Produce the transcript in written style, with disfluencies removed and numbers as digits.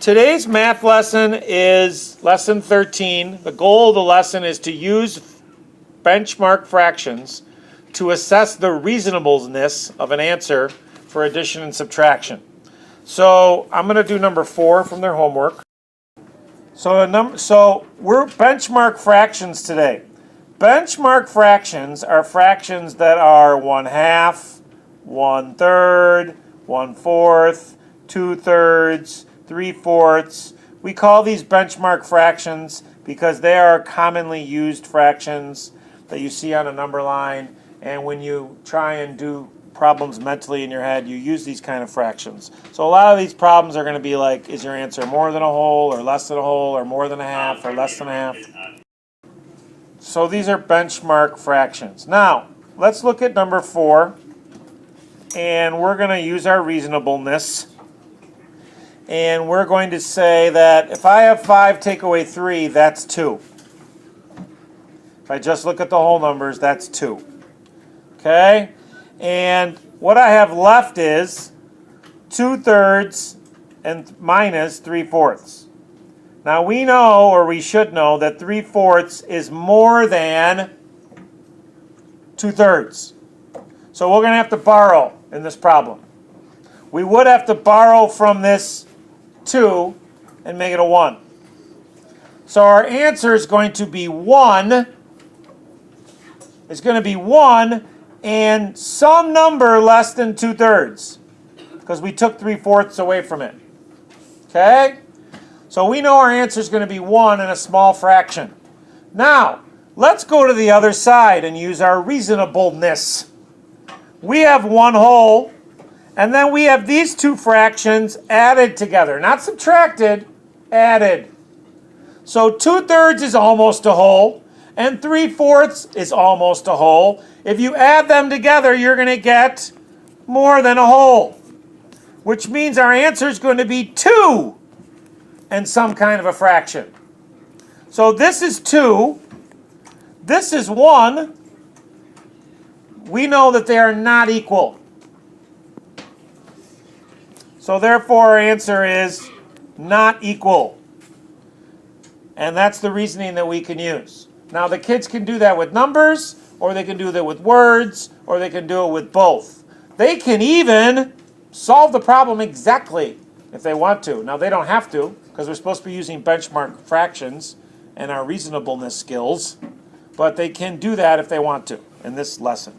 Today's math lesson is lesson 13. The goal of the lesson is to use benchmark fractions to assess the reasonableness of an answer for addition and subtraction. So I'm going to do number 4 from their homework. So we're benchmark fractions today. Benchmark fractions are fractions that are 1/2, 1/3, 1/4, 2/3, 3/4. We call these benchmark fractions because they are commonly used fractions that you see on a number line, and when you try and do problems mentally in your head, you use these kind of fractions. So a lot of these problems are going to be like, is your answer more than a whole, or less than a whole, or more than a half, or less than a half? So these are benchmark fractions. Now, let's look at number 4, and we're going to use our reasonableness. And we're going to say that if I have 5 take away 3, that's 2. If I just look at the whole numbers, that's 2. Okay? And what I have left is 2/3 and minus 3/4. Now we know, or we should know, that 3/4 is more than 2/3. So we're going to have to borrow in this problem. We would have to borrow from this 2 and make it a 1. So our answer is going to be 1. It's going to be 1 and some number less than 2/3 because we took 3/4 away from it. Okay? So we know our answer is going to be 1 and a small fraction. Now, let's go to the other side and use our reasonableness. We have 1 whole, and then we have these 2 fractions added together. Not subtracted, added. So 2/3 is almost a whole, and 3/4 is almost a whole. If you add them together, you're going to get more than a whole, which means our answer is going to be 2 and some kind of a fraction. So this is 2. This is 1. We know that they are not equal. So therefore, our answer is not equal. And that's the reasoning that we can use. Now, the kids can do that with numbers, or they can do that with words, or they can do it with both. They can even solve the problem exactly if they want to. Now, they don't have to, because we're supposed to be using benchmark fractions and our reasonableness skills, but they can do that if they want to in this lesson.